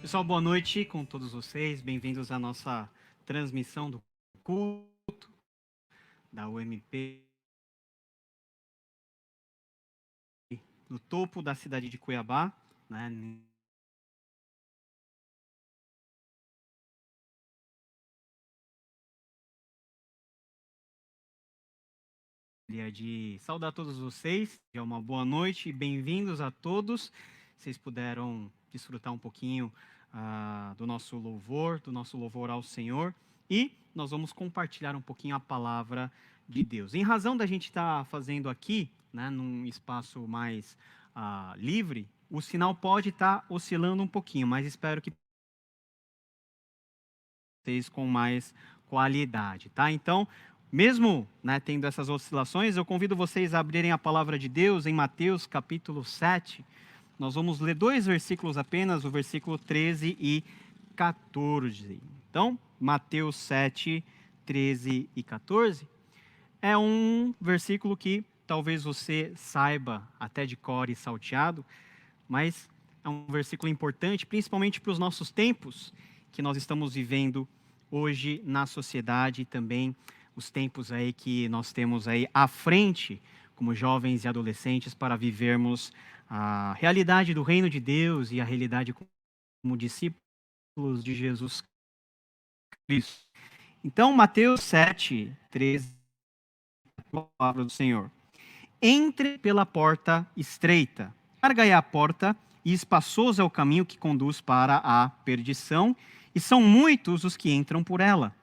Pessoal, boa noite com todos vocês. Bem-vindos à nossa transmissão do culto da UMP no topo da cidade de Cuiabá, né? Gostaria de saudar todos vocês. É uma boa noite e bem-vindos a todos. Vocês puderam desfrutar um pouquinho do nosso louvor ao Senhor. E nós vamos compartilhar um pouquinho a palavra de Deus. Em razão da gente estar fazendo aqui, né, num espaço mais livre, o sinal pode estar oscilando um pouquinho, mas espero que vocês com mais qualidade, tá? Então, mesmo, né, tendo essas oscilações, eu convido vocês a abrirem a palavra de Deus em Mateus capítulo 7. Nós vamos ler 2 versículos apenas, o versículo 13 e 14. Então, Mateus 7, 13 e 14 é um versículo que talvez você saiba até de cor e salteado, mas é um versículo importante, principalmente para os nossos tempos que nós estamos vivendo hoje na sociedade e também os tempos aí que nós temos aí à frente, como jovens e adolescentes, para vivermos a realidade do reino de Deus e a realidade como discípulos de Jesus Cristo. Então, Mateus 7, 13, a palavra do Senhor. Entre pela porta estreita. Larga é a porta e espaçoso é o caminho que conduz para a perdição, e são muitos os que entram por ela.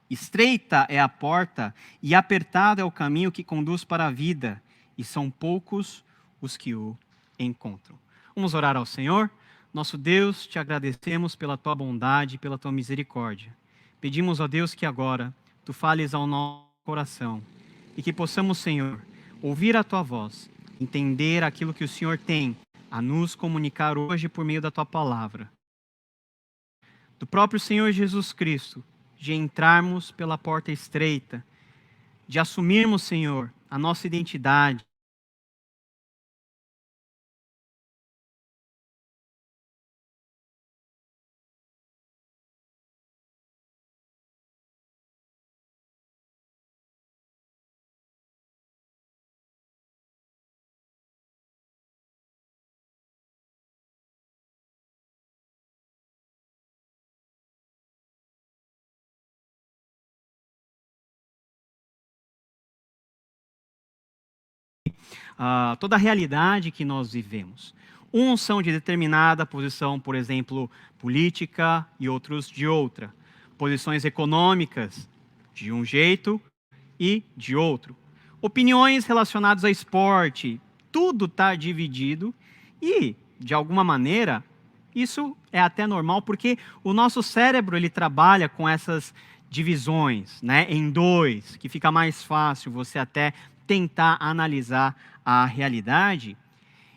Estreita é a porta e apertado é o caminho que conduz para a vida, e são poucos os que o encontram. Vamos orar ao Senhor? Nosso Deus, te agradecemos pela tua bondade e pela tua misericórdia. Pedimos a Deus que agora tu fales ao nosso coração e que possamos, Senhor, ouvir a tua voz, entender aquilo que o Senhor tem a nos comunicar hoje por meio da tua palavra. Do próprio Senhor Jesus Cristo, de entrarmos pela porta estreita, de assumirmos, Senhor, a nossa identidade, toda a realidade que nós vivemos. Uns são de determinada posição, por exemplo, política, e outros de outra. Posições econômicas, de um jeito e de outro. Opiniões relacionadas a esporte, tudo está dividido e, de alguma maneira, isso é até normal, porque o nosso cérebro ele trabalha com essas divisões, né, em dois, que fica mais fácil você até tentar analisar a realidade.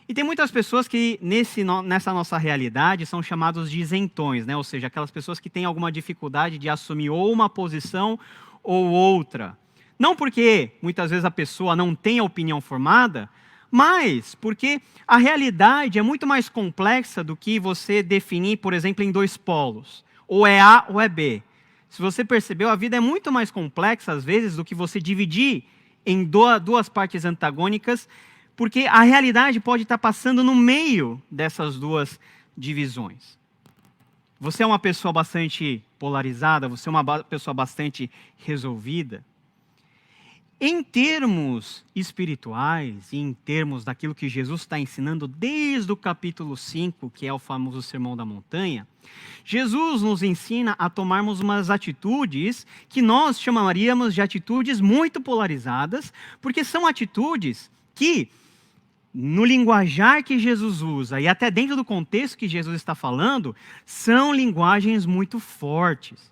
E tem muitas pessoas que nessa nossa realidade são chamados de isentões, né? Ou seja, aquelas pessoas que têm alguma dificuldade de assumir ou uma posição ou outra. Não porque muitas vezes a pessoa não tenha opinião formada, mas porque a realidade é muito mais complexa do que você definir, por exemplo, em dois polos. Ou é A ou é B. Se você percebeu, a vida é muito mais complexa às vezes do que você dividir em duas partes antagônicas, porque a realidade pode estar passando no meio dessas duas divisões. Você é uma pessoa bastante polarizada, você é uma pessoa bastante resolvida. Em termos espirituais e em termos daquilo que Jesus está ensinando desde o capítulo 5, que é o famoso Sermão da Montanha, Jesus nos ensina a tomarmos umas atitudes que nós chamaríamos de atitudes muito polarizadas, porque são atitudes que, no linguajar que Jesus usa, e até dentro do contexto que Jesus está falando, são linguagens muito fortes.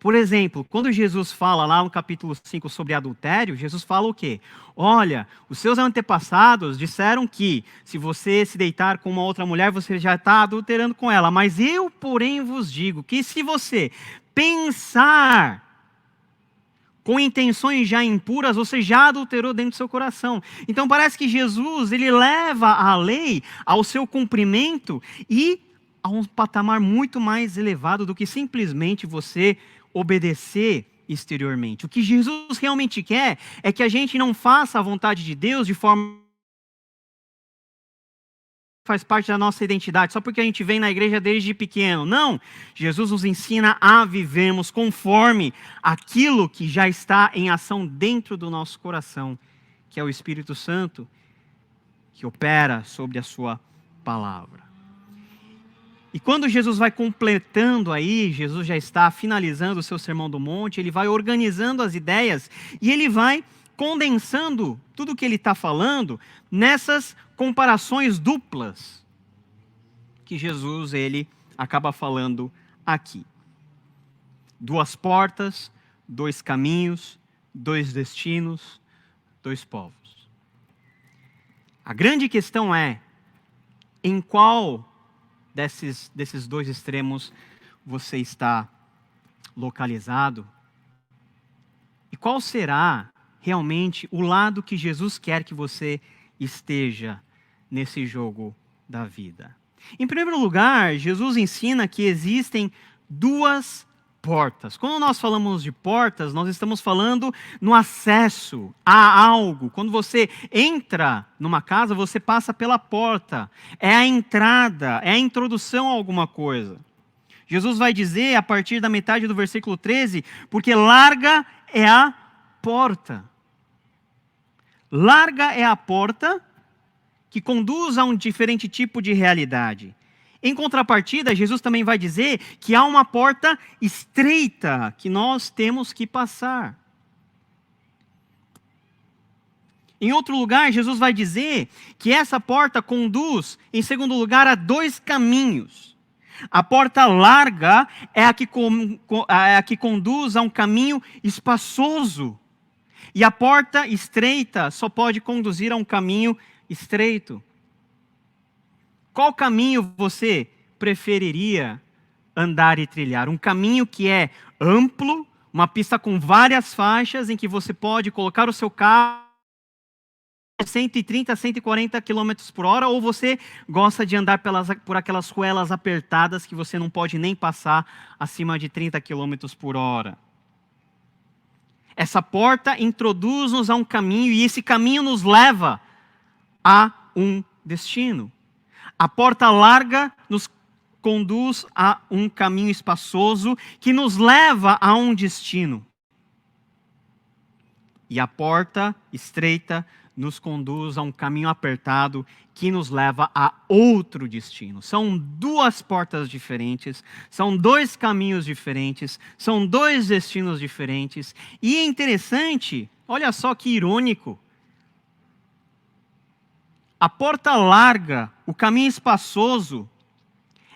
Por exemplo, quando Jesus fala lá no capítulo 5 sobre adultério, Jesus fala o quê? Olha, os seus antepassados disseram que se você se deitar com uma outra mulher, você já está adulterando com ela. Mas eu, porém, vos digo que se você pensar com intenções já impuras, você já adulterou dentro do seu coração. Então parece que Jesus, ele leva a lei ao seu cumprimento e a um patamar muito mais elevado do que simplesmente você obedecer exteriormente. O que Jesus realmente quer é que a gente não faça a vontade de Deus de forma que faz parte da nossa identidade, só porque a gente vem na igreja desde pequeno. Não! Jesus nos ensina a vivermos conforme aquilo que já está em ação dentro do nosso coração, que é o Espírito Santo, que opera sobre a sua palavra. E quando Jesus vai completando aí, Jesus já está finalizando o seu Sermão do Monte, ele vai organizando as ideias e ele vai condensando tudo o que ele está falando nessas comparações duplas que Jesus ele acaba falando aqui. 2 portas, 2 caminhos, 2 destinos, 2 povos. A grande questão é, em qual desses 2 extremos você está localizado? E qual será realmente o lado que Jesus quer que você esteja nesse jogo da vida? Em primeiro lugar, Jesus ensina que existem 2 portas. Quando nós falamos de portas, nós estamos falando no acesso a algo. Quando você entra numa casa, você passa pela porta. É a entrada, é a introdução a alguma coisa. Jesus vai dizer, a partir da metade do versículo 13, porque larga é a porta. Larga é a porta que conduz a um diferente tipo de realidade. Em contrapartida, Jesus também vai dizer que há uma porta estreita que nós temos que passar. Em outro lugar, Jesus vai dizer que essa porta conduz, em segundo lugar, a 2 caminhos. A porta larga é a que conduz a um caminho espaçoso. E a porta estreita só pode conduzir a um caminho estreito. Qual caminho você preferiria andar e trilhar? Um caminho que é amplo, uma pista com várias faixas, em que você pode colocar o seu carro a 130, 140 km por hora, ou você gosta de andar por aquelas ruelas apertadas que você não pode nem passar acima de 30 km por hora? Essa porta introduz-nos a um caminho, e esse caminho nos leva a um destino. A porta larga nos conduz a um caminho espaçoso que nos leva a um destino. E a porta estreita nos conduz a um caminho apertado que nos leva a outro destino. São 2 portas diferentes, são 2 caminhos diferentes, são 2 destinos diferentes. E é interessante, olha só que irônico, a porta larga, o caminho espaçoso,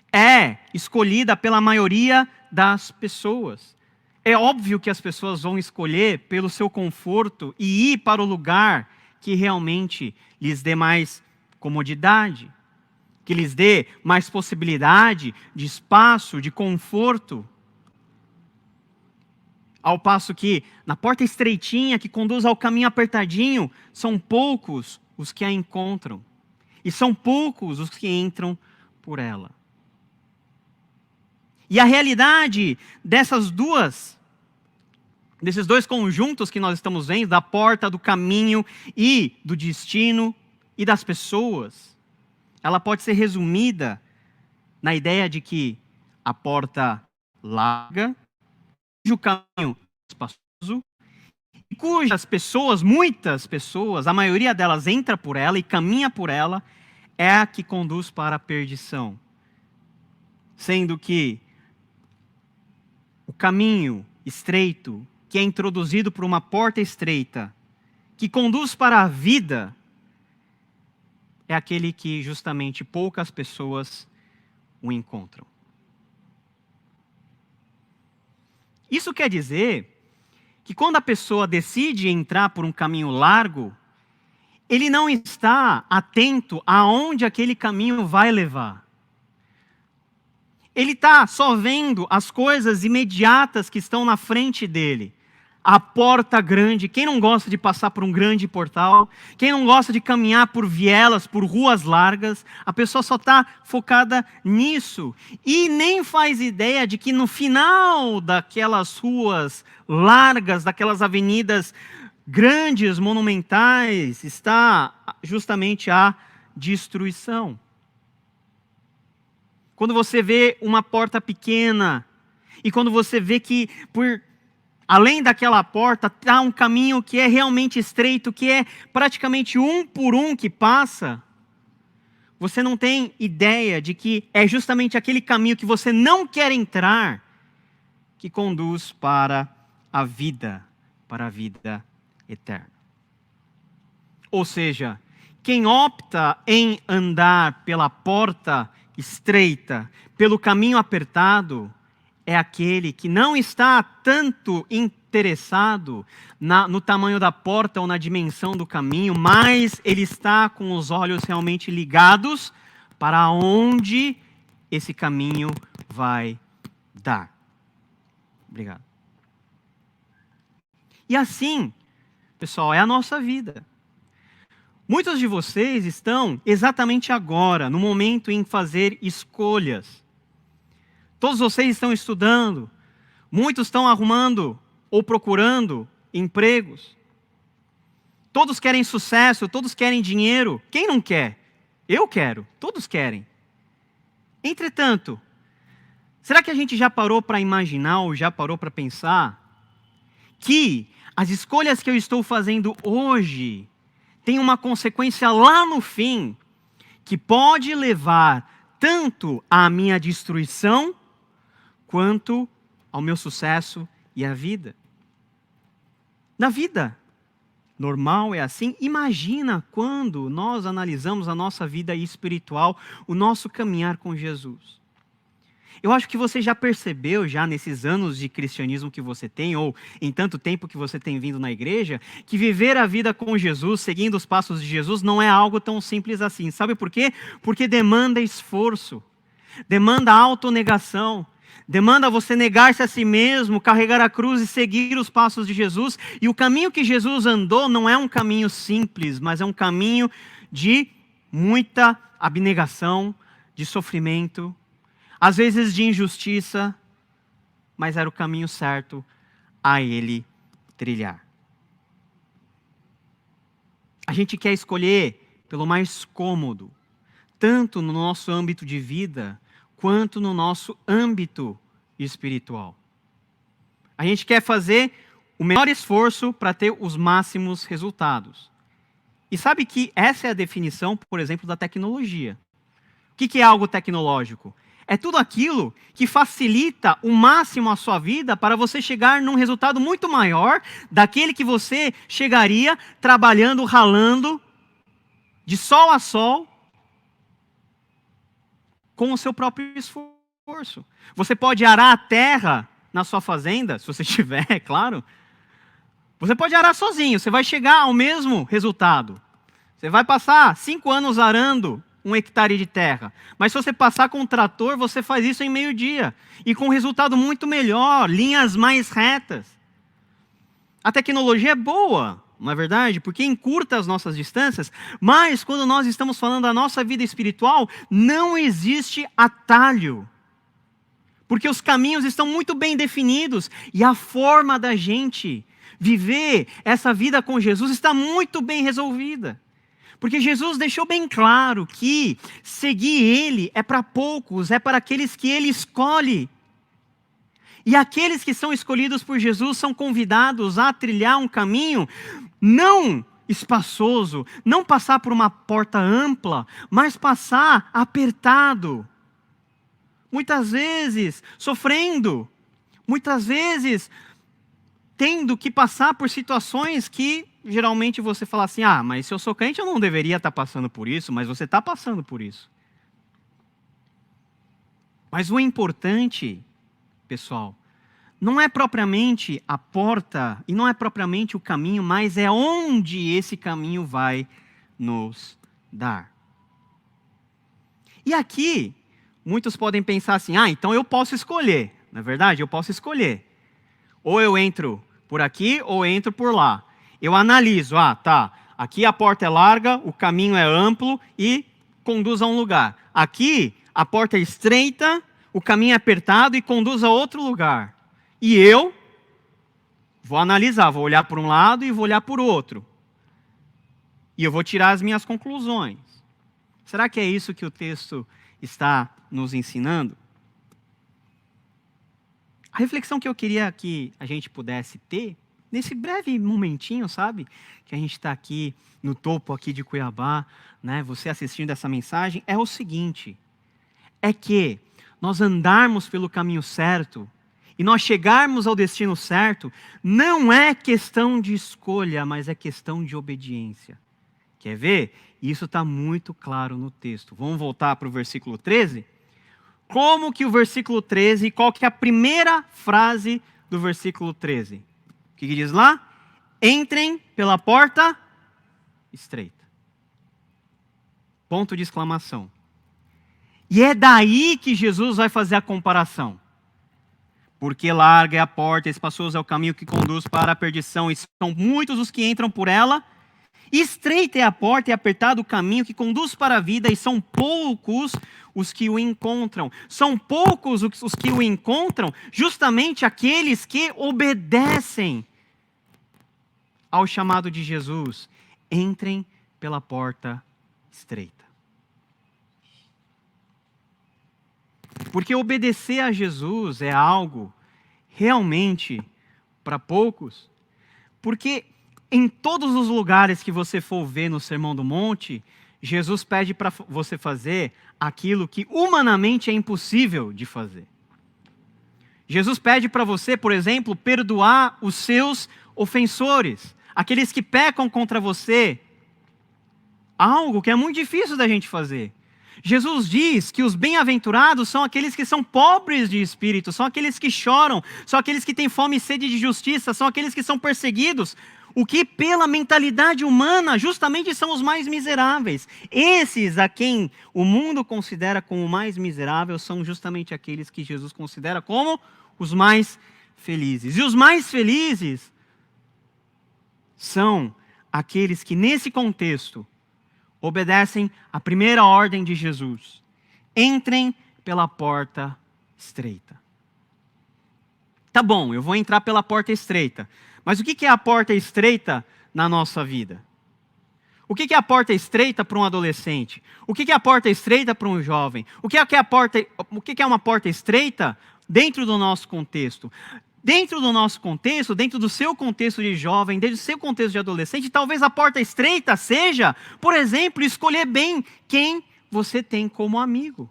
é escolhida pela maioria das pessoas. É óbvio que as pessoas vão escolher pelo seu conforto e ir para o lugar que realmente lhes dê mais comodidade, que lhes dê mais possibilidade de espaço, de conforto. Ao passo que, na porta estreitinha que conduz ao caminho apertadinho, são poucos os que a encontram. E são poucos os que entram por ela. E a realidade desses 2 conjuntos que nós estamos vendo, da porta, do caminho e do destino e das pessoas, ela pode ser resumida na ideia de que a porta larga, cujo caminho é espaçoso, e cujas pessoas, muitas pessoas, a maioria delas entra por ela e caminha por ela, é a que conduz para a perdição. Sendo que o caminho estreito, que é introduzido por uma porta estreita, que conduz para a vida, é aquele que justamente poucas pessoas o encontram. Isso quer dizer que quando a pessoa decide entrar por um caminho largo, ele não está atento aonde aquele caminho vai levar. Ele está só vendo as coisas imediatas que estão na frente dele. a porta grande. Quem não gosta de passar por um grande portal? Quem não gosta de caminhar por vielas, por ruas largas? A pessoa só está focada nisso. E nem faz ideia de que no final daquelas ruas largas, daquelas avenidas grandes, monumentais, está justamente a destruição. Quando você vê uma porta pequena, e quando você vê que além daquela porta, está um caminho que é realmente estreito, que é praticamente um por um que passa, você não tem ideia de que é justamente aquele caminho que você não quer entrar, que conduz para a vida eterna. Ou seja, quem opta em andar pela porta estreita, pelo caminho apertado, é aquele que não está tanto interessado no tamanho da porta ou na dimensão do caminho, mas ele está com os olhos realmente ligados para onde esse caminho vai dar. Obrigado. E assim, pessoal, é a nossa vida. Muitos de vocês estão exatamente agora, no momento em fazer escolhas. Todos vocês estão estudando, muitos estão arrumando ou procurando empregos. Todos querem sucesso, todos querem dinheiro. Quem não quer? Eu quero, todos querem. Entretanto, será que a gente já parou para imaginar ou já parou para pensar que as escolhas que eu estou fazendo hoje têm uma consequência lá no fim que pode levar tanto à minha destruição quanto ao meu sucesso e à vida? Na vida normal é assim. Imagina quando nós analisamos a nossa vida espiritual, o nosso caminhar com Jesus. Eu acho que você já percebeu, já nesses anos de cristianismo que você tem, ou em tanto tempo que você tem vindo na igreja, que viver a vida com Jesus, seguindo os passos de Jesus, não é algo tão simples assim. Sabe por quê? Porque demanda esforço, demanda autonegação, demanda você negar-se a si mesmo, carregar a cruz e seguir os passos de Jesus. E o caminho que Jesus andou não é um caminho simples, mas é um caminho de muita abnegação, de sofrimento, às vezes de injustiça, mas era o caminho certo a ele trilhar. A gente quer escolher pelo mais cômodo, tanto no nosso âmbito de vida, quanto no nosso âmbito espiritual. A gente quer fazer o menor esforço para ter os máximos resultados. E sabe que essa é a definição, por exemplo, da tecnologia. O que é algo tecnológico? É tudo aquilo que facilita o máximo a sua vida para você chegar num resultado muito maior daquele que você chegaria trabalhando, ralando, de sol a sol, com o seu próprio esforço. Você pode arar a terra na sua fazenda, se você tiver, é claro. Você pode arar sozinho, você vai chegar ao mesmo resultado. Você vai passar 5 anos arando 1 hectare de terra. Mas se você passar com um trator, você faz isso em meio-dia. E com um resultado muito melhor, linhas mais retas. A tecnologia é boa, não é verdade? Porque encurta as nossas distâncias, mas quando nós estamos falando da nossa vida espiritual, não existe atalho. Porque os caminhos estão muito bem definidos e a forma da gente viver essa vida com Jesus está muito bem resolvida. Porque Jesus deixou bem claro que seguir Ele é para poucos, é para aqueles que Ele escolhe. E aqueles que são escolhidos por Jesus são convidados a trilhar um caminho não espaçoso, não passar por uma porta ampla, mas passar apertado. Muitas vezes sofrendo, muitas vezes tendo que passar por situações que geralmente você fala assim, mas se eu sou crente eu não deveria estar passando por isso, mas você está passando por isso. Mas o importante, pessoal, não é propriamente a porta e não é propriamente o caminho, mas é onde esse caminho vai nos dar. E aqui, muitos podem pensar assim, então eu posso escolher, não é verdade? Eu posso escolher. Ou eu entro por aqui ou entro por lá. Eu analiso, tá, aqui a porta é larga, o caminho é amplo e conduz a um lugar. Aqui a porta é estreita, o caminho é apertado e conduz a outro lugar. E eu vou analisar, vou olhar por um lado e vou olhar por outro. E eu vou tirar as minhas conclusões. Será que é isso que o texto está nos ensinando? A reflexão que eu queria que a gente pudesse ter, nesse breve momentinho, sabe? Que a gente está aqui no topo aqui de Cuiabá, né? Você assistindo essa mensagem, é o seguinte. É que nós andarmos pelo caminho certo e nós chegarmos ao destino certo, não é questão de escolha, mas é questão de obediência. Quer ver? Isso está muito claro no texto. Vamos voltar para o versículo 13? Como que o versículo 13, qual que é a primeira frase do versículo 13? O que diz lá? Entrem pela porta estreita. Ponto de exclamação. E é daí que Jesus vai fazer a comparação. Porque larga é a porta, espaçoso é o caminho que conduz para a perdição, e são muitos os que entram por ela. Estreita é a porta e apertado o caminho que conduz para a vida, e são poucos os que o encontram. São poucos os que o encontram, justamente aqueles que obedecem ao chamado de Jesus. Entrem pela porta estreita. Porque obedecer a Jesus é algo realmente para poucos. Porque em todos os lugares que você for ver no Sermão do Monte, Jesus pede para você fazer aquilo que humanamente é impossível de fazer. Jesus pede para você, por exemplo, perdoar os seus ofensores, aqueles que pecam contra você. Algo que é muito difícil da gente fazer. Jesus diz que os bem-aventurados são aqueles que são pobres de espírito, são aqueles que choram, são aqueles que têm fome e sede de justiça, são aqueles que são perseguidos, o que pela mentalidade humana justamente são os mais miseráveis. Esses a quem o mundo considera como mais miserável são justamente aqueles que Jesus considera como os mais felizes. E os mais felizes são aqueles que nesse contexto obedecem à primeira ordem de Jesus. Entrem pela porta estreita. Tá bom, eu vou entrar pela porta estreita. Mas o que é a porta estreita na nossa vida? O que é a porta estreita para um adolescente? O que é a porta estreita para um jovem? O que é uma porta estreita dentro do nosso contexto? Dentro do nosso contexto, dentro do seu contexto de jovem, dentro do seu contexto de adolescente, talvez a porta estreita seja, por exemplo, escolher bem quem você tem como amigo.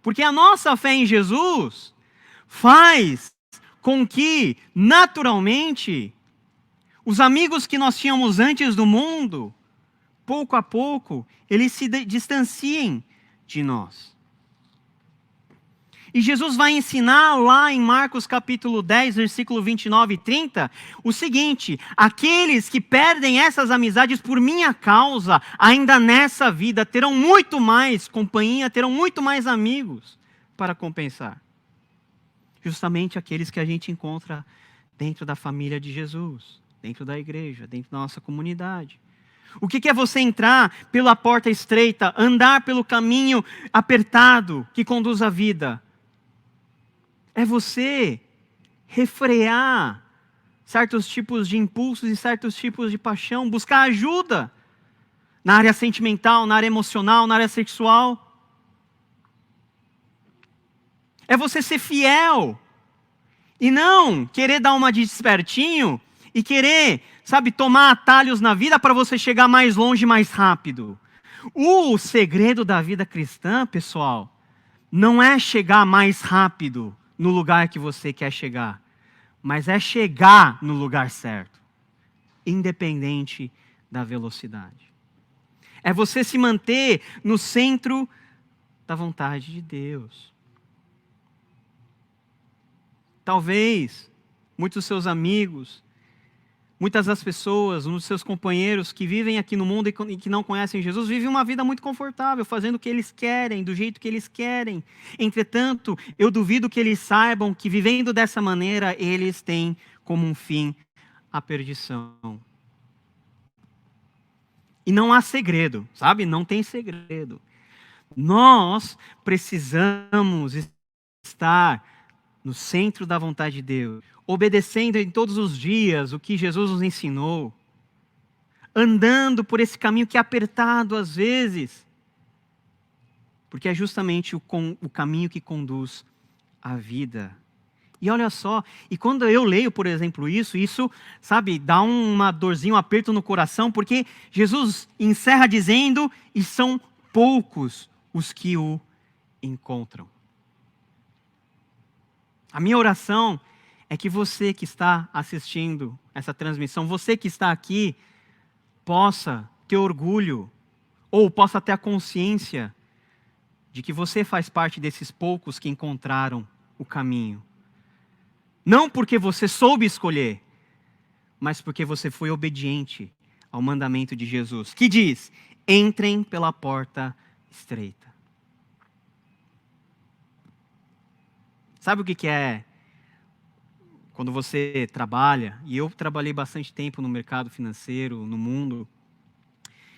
Porque a nossa fé em Jesus faz com que, naturalmente, os amigos que nós tínhamos antes do mundo, pouco a pouco, eles se distanciem de nós. E Jesus vai ensinar lá em Marcos capítulo 10, versículo 29 e 30, o seguinte: aqueles que perdem essas amizades por minha causa, ainda nessa vida, terão muito mais companhia, terão muito mais amigos para compensar. Justamente aqueles que a gente encontra dentro da família de Jesus, dentro da igreja, dentro da nossa comunidade. O que é você entrar pela porta estreita, andar pelo caminho apertado que conduz à vida? É você refrear certos tipos de impulsos e certos tipos de paixão, buscar ajuda na área sentimental, na área emocional, na área sexual. É você ser fiel e não querer dar uma de espertinho e querer, tomar atalhos na vida para você chegar mais longe mais rápido. O segredo da vida cristã, pessoal, não é chegar mais rápido no lugar que você quer chegar, mas é chegar no lugar certo, independente da velocidade. É você se manter no centro da vontade de Deus. Talvez muitos dos seus amigos Muitas das pessoas, os seus companheiros que vivem aqui no mundo e que não conhecem Jesus, vivem uma vida muito confortável, fazendo o que eles querem, do jeito que eles querem. Entretanto, eu duvido que eles saibam que vivendo dessa maneira, eles têm como um fim a perdição. E não há segredo, sabe? Não tem segredo. Nós precisamos estar no centro da vontade de Deus, obedecendo em todos os dias o que Jesus nos ensinou, andando por esse caminho que é apertado às vezes, porque é justamente o caminho que conduz à vida. E olha só, e quando eu leio, por exemplo, isso, sabe, dá uma dorzinha, um aperto no coração, porque Jesus encerra dizendo, e são poucos os que o encontram. A minha oração é que você que está assistindo essa transmissão, você que está aqui, possa ter orgulho, ou possa ter a consciência de que você faz parte desses poucos que encontraram o caminho. Não porque você soube escolher, mas porque você foi obediente ao mandamento de Jesus, que diz: entrem pela porta estreita. Sabe o que é quando você trabalha? E eu trabalhei bastante tempo no mercado financeiro, no mundo.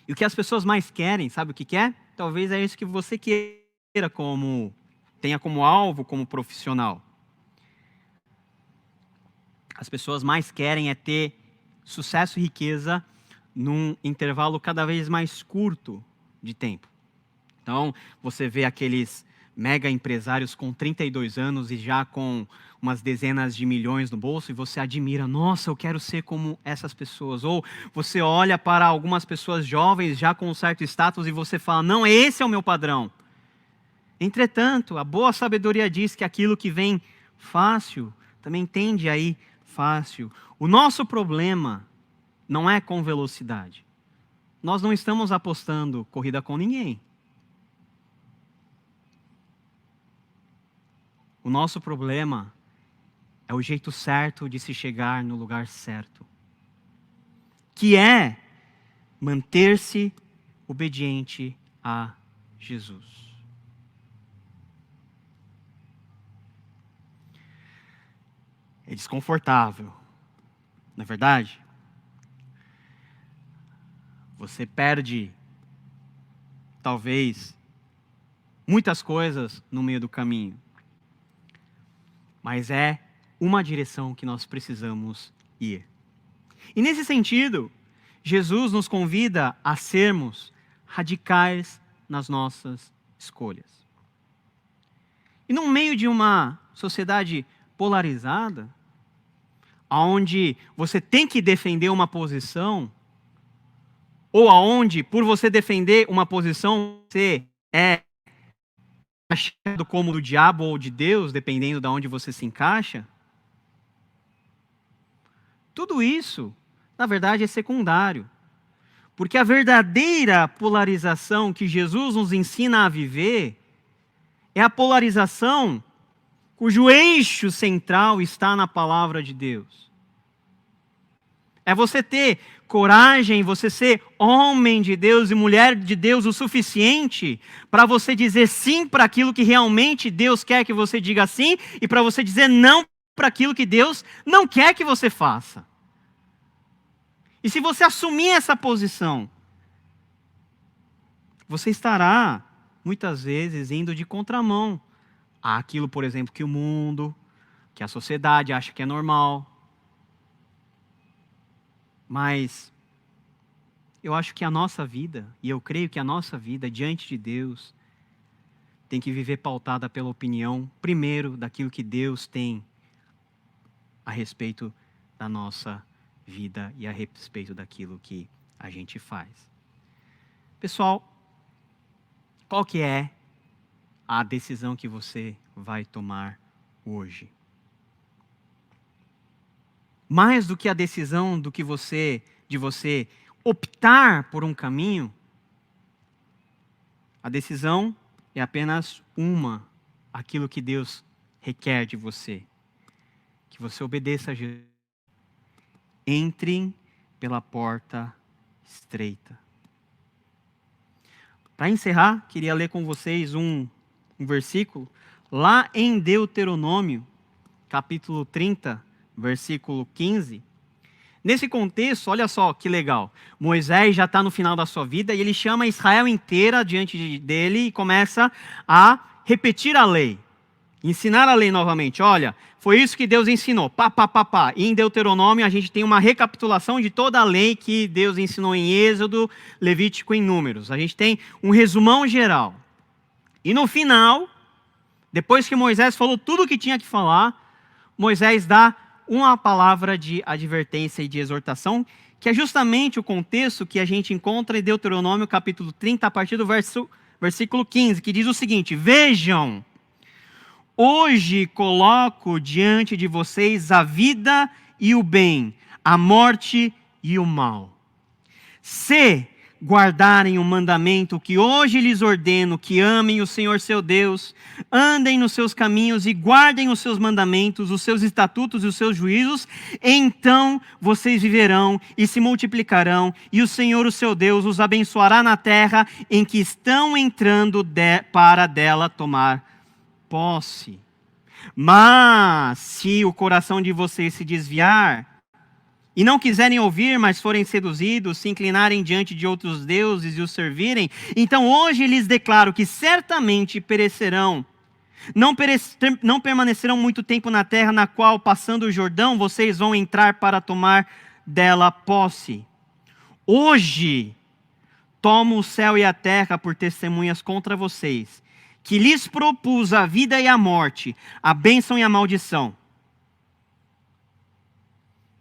E o que as pessoas mais querem, sabe o que é? Talvez é isso que você queira tenha como alvo, como profissional. As pessoas mais querem é ter sucesso e riqueza num intervalo cada vez mais curto de tempo. Então, você vê aqueles mega empresários com 32 anos e já com umas dezenas de milhões no bolso, e você admira, nossa, eu quero ser como essas pessoas. Ou você olha para algumas pessoas jovens já com um certo status e você fala, não, esse é o meu padrão. Entretanto, a boa sabedoria diz que aquilo que vem fácil também tende a ir fácil. O nosso problema não é com velocidade. Nós não estamos apostando corrida com ninguém. O nosso problema é o jeito certo de se chegar no lugar certo, que é manter-se obediente a Jesus. É desconfortável, não é verdade? Você perde, talvez, muitas coisas no meio do caminho. Mas é uma direção que nós precisamos ir. E nesse sentido, Jesus nos convida a sermos radicais nas nossas escolhas. E no meio de uma sociedade polarizada, onde você tem que defender uma posição, ou aonde, por você defender uma posição, você é achado como do diabo ou de Deus, dependendo de onde você se encaixa, tudo isso, na verdade, é secundário. Porque a verdadeira polarização que Jesus nos ensina a viver é a polarização cujo eixo central está na palavra de Deus. É você ter coragem, você ser homem de Deus e mulher de Deus o suficiente para você dizer sim para aquilo que realmente Deus quer que você diga sim e para você dizer não para aquilo que Deus não quer que você faça. E se você assumir essa posição, você estará, muitas vezes, indo de contramão àquilo, por exemplo, que o mundo, que a sociedade acha que é normal. Mas eu acho que a nossa vida, e eu creio que a nossa vida diante de Deus, tem que viver pautada pela opinião, primeiro, daquilo que Deus tem a respeito da nossa vida e a respeito daquilo que a gente faz. Pessoal, qual que é a decisão que você vai tomar hoje? Mais do que a decisão de você optar por um caminho, a decisão é apenas uma, aquilo que Deus requer de você. Que você obedeça a Jesus entrem pela porta estreita. Para encerrar, queria ler com vocês um versículo lá em Deuteronômio, capítulo 30, versículo 15. Nesse contexto, olha só que legal. Moisés já está no final da sua vida e ele chama Israel inteira diante dele e começa a repetir a lei. Ensinar a lei novamente. Olha, foi isso que Deus ensinou. Pá, pá, pá, pá. E em Deuteronômio a gente tem uma recapitulação de toda a lei que Deus ensinou em Êxodo, Levítico e Números. A gente tem um resumão geral. E no final, depois que Moisés falou tudo o que tinha que falar, Moisés dá uma palavra de advertência e de exortação, que é justamente o contexto que a gente encontra em Deuteronômio capítulo 30, a partir do versículo 15, que diz o seguinte: vejam, hoje coloco diante de vocês a vida e o bem, a morte e o mal. Se guardarem o mandamento que hoje lhes ordeno, que amem o Senhor seu Deus, andem nos seus caminhos e guardem os seus mandamentos, os seus estatutos e os seus juízos, então vocês viverão e se multiplicarão, e o Senhor, o seu Deus, os abençoará na terra em que estão entrando para dela tomar posse. Mas se o coração de vocês se desviar e não quiserem ouvir, mas forem seduzidos, se inclinarem diante de outros deuses e os servirem, então hoje lhes declaro que certamente perecerão. Não permanecerão muito tempo na terra na qual, passando o Jordão, vocês vão entrar para tomar dela posse. Hoje tomo o céu e a terra por testemunhas contra vocês, que lhes propus a vida e a morte, a bênção e a maldição.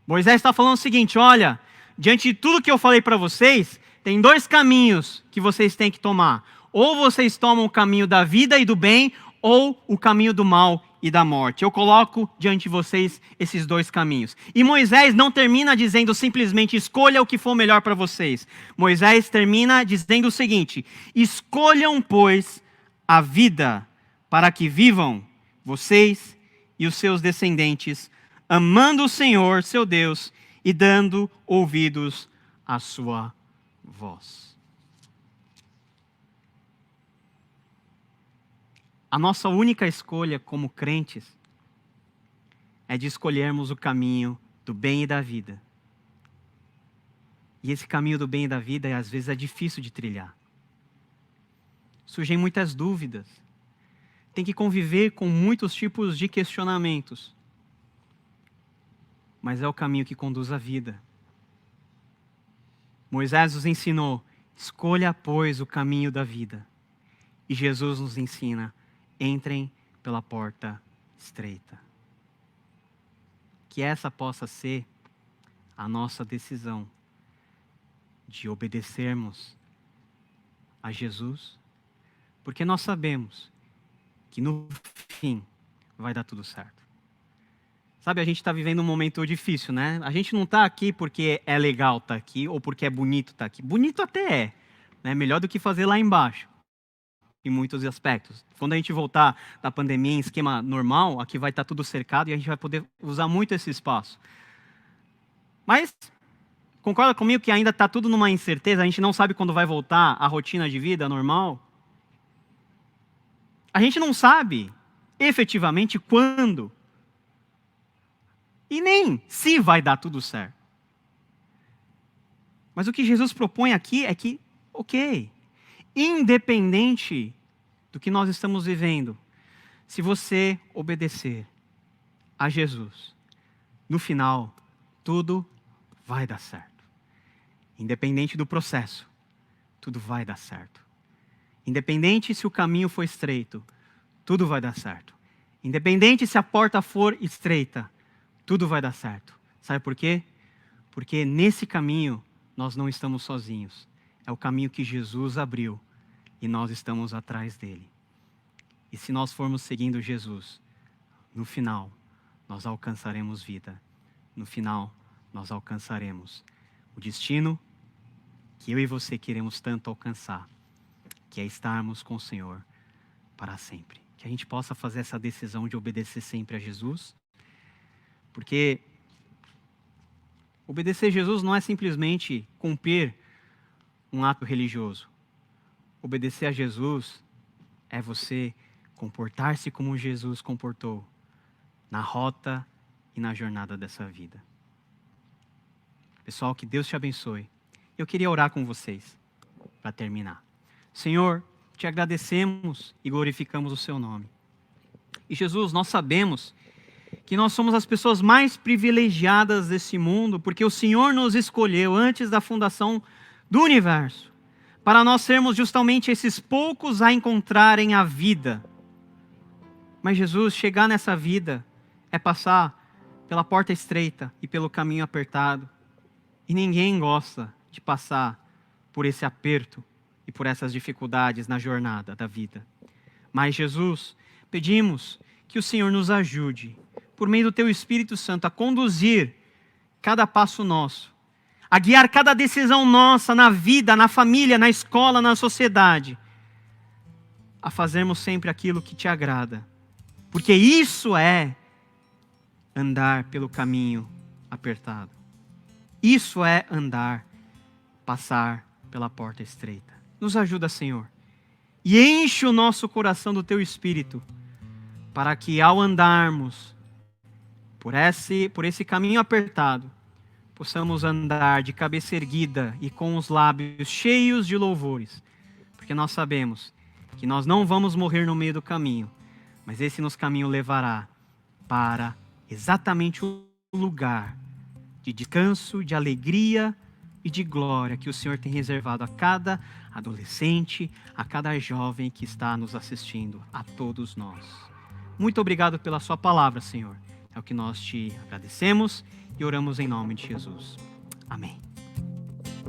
Moisés está falando o seguinte: olha, diante de tudo que eu falei para vocês, tem dois caminhos que vocês têm que tomar. Ou vocês tomam o caminho da vida e do bem, ou o caminho do mal e da morte. Eu coloco diante de vocês esses dois caminhos. E Moisés não termina dizendo simplesmente escolha o que for melhor para vocês. Moisés termina dizendo o seguinte: escolham, pois, a vida para que vivam vocês e os seus descendentes, amando o Senhor, seu Deus, e dando ouvidos à sua voz. A nossa única escolha como crentes é de escolhermos o caminho do bem e da vida. E esse caminho do bem e da vida, às vezes, é difícil de trilhar. Surgem muitas dúvidas. Tem que conviver com muitos tipos de questionamentos. Mas é o caminho que conduz à vida. Moisés nos ensinou: escolha, pois, o caminho da vida. E Jesus nos ensina: entrem pela porta estreita. Que essa possa ser a nossa decisão de obedecermos a Jesus, porque nós sabemos que no fim vai dar tudo certo. Sabe, a gente está vivendo um momento difícil, né? A gente não está aqui porque é legal estar aqui ou porque é bonito estar aqui. Bonito até é, né? Melhor do que fazer lá embaixo, em muitos aspectos. Quando a gente voltar da pandemia em esquema normal, aqui vai estar tudo cercado e a gente vai poder usar muito esse espaço. Mas concorda comigo que ainda está tudo numa incerteza, a gente não sabe quando vai voltar a rotina de vida normal? A gente não sabe efetivamente quando e nem se vai dar tudo certo. Mas o que Jesus propõe aqui é que, ok, independente do que nós estamos vivendo, se você obedecer a Jesus, no final, tudo vai dar certo. Independente do processo, tudo vai dar certo. Independente se o caminho for estreito, tudo vai dar certo. Independente se a porta for estreita, tudo vai dar certo. Sabe por quê? Porque nesse caminho nós não estamos sozinhos. É o caminho que Jesus abriu e nós estamos atrás dele. E se nós formos seguindo Jesus, no final nós alcançaremos vida. No final nós alcançaremos o destino que eu e você queremos tanto alcançar, que é estarmos com o Senhor para sempre. Que a gente possa fazer essa decisão de obedecer sempre a Jesus, porque Obedecer a Jesus não é simplesmente cumprir um ato religioso. Obedecer a Jesus é você comportar-se como Jesus comportou na rota e na jornada dessa vida. Pessoal, que Deus te abençoe. Eu queria orar com vocês para terminar. Senhor, te agradecemos e glorificamos o seu nome. E Jesus, nós sabemos que nós somos as pessoas mais privilegiadas desse mundo, porque o Senhor nos escolheu antes da fundação do universo, para nós sermos justamente esses poucos a encontrarem a vida. Mas Jesus, chegar nessa vida é passar pela porta estreita e pelo caminho apertado. E ninguém gosta de passar por esse aperto e por essas dificuldades na jornada da vida. Mas Jesus, pedimos que o Senhor nos ajude, por meio do Teu Espírito Santo, a conduzir cada passo nosso, a guiar cada decisão nossa na vida, na família, na escola, na sociedade, a fazermos sempre aquilo que Te agrada. Porque isso é andar pelo caminho apertado. Isso é andar, passar pela porta estreita. Nos ajuda, Senhor. E enche o nosso coração do Teu Espírito, para que ao andarmos por esse caminho apertado, possamos andar de cabeça erguida e com os lábios cheios de louvores, porque nós sabemos que nós não vamos morrer no meio do caminho, mas esse nosso caminho levará para exatamente o lugar de descanso, de alegria e de glória que o Senhor tem reservado a cada adolescente, a cada jovem que está nos assistindo, a todos nós. Muito obrigado pela sua palavra, Senhor. É o que nós te agradecemos e oramos em nome de Jesus. Amém.